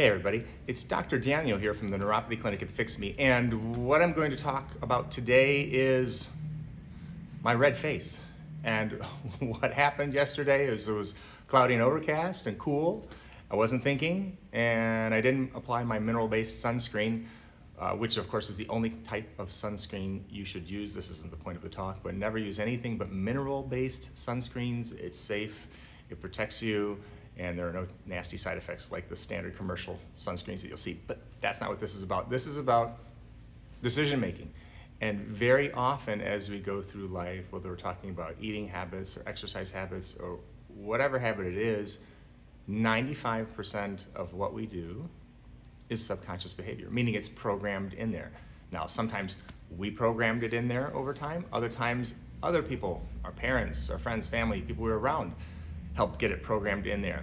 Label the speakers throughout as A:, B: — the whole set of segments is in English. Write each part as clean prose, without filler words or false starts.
A: Hey everybody, it's Dr. Daniel here from the Neuropathy Clinic at Fix Me, and what I'm going to talk about today is my red face. And what happened yesterday is it was cloudy and overcast and cool. I wasn't thinking, and I didn't apply my mineral-based sunscreen, which of course is the only type of sunscreen you should use. This isn't the point of the talk, but never use anything but mineral-based sunscreens. It's safe, it protects you, and there are no nasty side effects like the standard commercial sunscreens that you'll see. But that's not what this is about. This is about decision making. And very often as we go through life, whether we're talking about eating habits or exercise habits or whatever habit it is, 95% of what we do is subconscious behavior, meaning it's programmed in there. Now, sometimes we programmed it in there over time. Other times, other people, our parents, our friends, family, people we're around, helped get it programmed in there.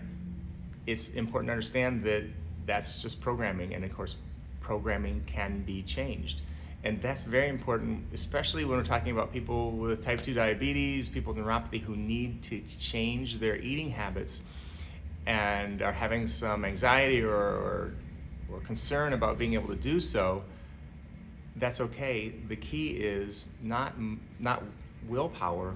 A: It's important to understand that that's just programming, and of course, programming can be changed. And that's very important, especially when we're talking about people with type 2 diabetes, people with neuropathy who need to change their eating habits and are having some anxiety or concern about being able to do so. That's okay. The key is not willpower,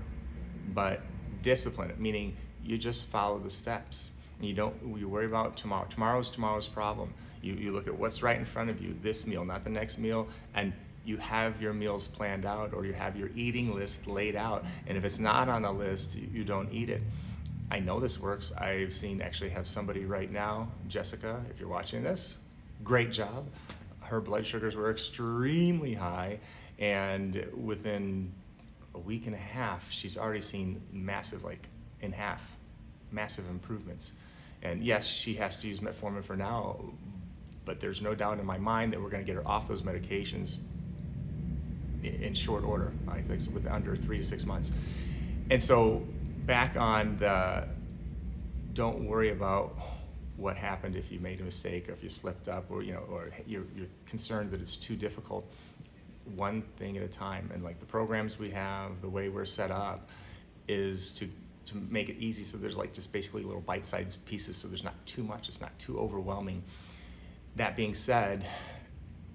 A: but discipline, meaning you just follow the steps. You worry about tomorrow. Tomorrow's problem. You look at what's right in front of you, this meal, not the next meal, and you have your meals planned out, or you have your eating list laid out. And if it's not on the list, you don't eat it. I know this works. I've seen actually have somebody right now, Jessica, if you're watching this, great job. Her blood sugars were extremely high, and within a week and a half, she's already seen massive improvements. And yes, she has to use metformin for now, but there's no doubt in my mind that we're going to get her off those medications in short order. I think with under 3 to 6 months. And so back on the don't worry about what happened if you made a mistake or if you slipped up, or or you're concerned that it's too difficult. One thing at a time. And like the programs we have, the way we're set up is to make it easy, so there's like just basically little bite-sized pieces, so there's not too much, it's not too overwhelming. That being said,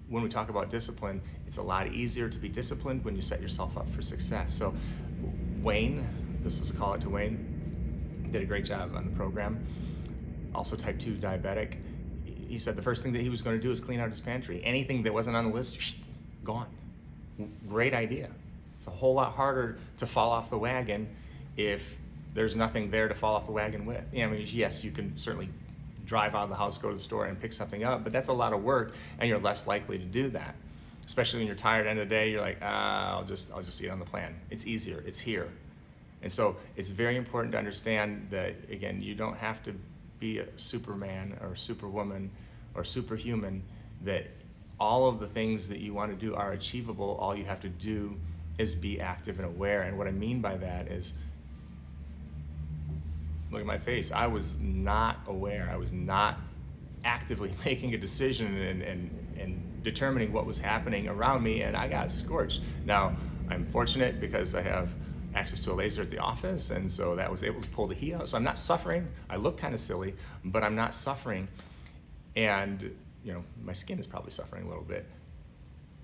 A: when we talk about discipline, it's a lot easier to be disciplined when you set yourself up for success. So Wayne, this is a call out to Wayne, did a great job on the program. Also type 2 diabetic. He said the first thing that he was going to do is clean out his pantry. Anything that wasn't on the list, gone. Great idea. It's a whole lot harder to fall off the wagon if there's nothing there to fall off the wagon with. I mean, yes, you can certainly drive out of the house, go to the store and pick something up, but that's a lot of work, and you're less likely to do that. Especially when you're tired at the end of the day, you're like, I'll just eat on the plan. It's easier, it's here. And so it's very important to understand that, again, you don't have to be a Superman or Superwoman or superhuman, that all of the things that you want to do are achievable. All you have to do is be active and aware. And what I mean by that is, look at my face. I was not aware. I was not actively making a decision and determining what was happening around me, and I got scorched. Now, I'm fortunate because I have access to a laser at the office, and so that was able to pull the heat out. So I'm not suffering. I look kind of silly, but I'm not suffering. And my skin is probably suffering a little bit.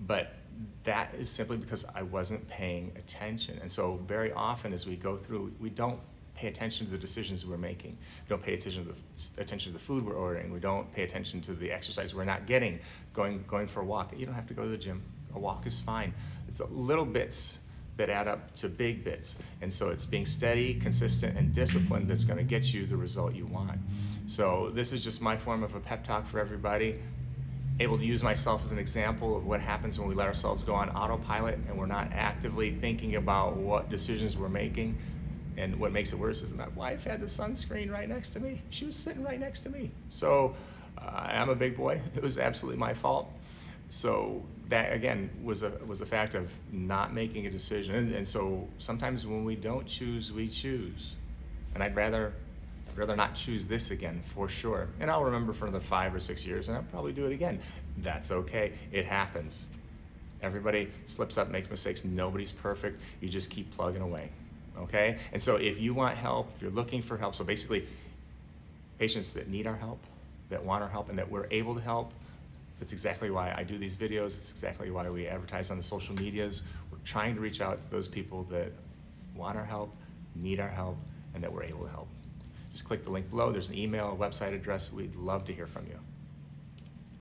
A: But that is simply because I wasn't paying attention. And so very often as we go through, we don't pay attention to the decisions we're making. We don't pay attention to the food we're ordering. We don't pay attention to the exercise we're not getting. Going for a walk. You don't have to go to the gym. A walk is fine. It's little bits that add up to big bits. And so it's being steady, consistent, and disciplined that's going to get you the result you want. So this is just my form of a pep talk for everybody. Able to use myself as an example of what happens when we let ourselves go on autopilot and we're not actively thinking about what decisions we're making. And what makes it worse is my wife had the sunscreen right next to me. She was sitting right next to me. So I'm a big boy. It was absolutely my fault. So that, again, was a fact of not making a decision. And so sometimes when we don't choose, we choose. And I'd rather not choose this again, for sure. And I'll remember for another 5 or 6 years, and I'll probably do it again. That's okay. It happens. Everybody slips up, makes mistakes. Nobody's perfect. You just keep plugging away. Okay? And so if you want help, if you're looking for help, so basically patients that need our help, that want our help and that we're able to help. That's exactly why I do these videos. It's exactly why we advertise on the social medias. We're trying to reach out to those people that want our help, need our help, and that we're able to help. Just click the link below. There's an email, a website address. We'd love to hear from you.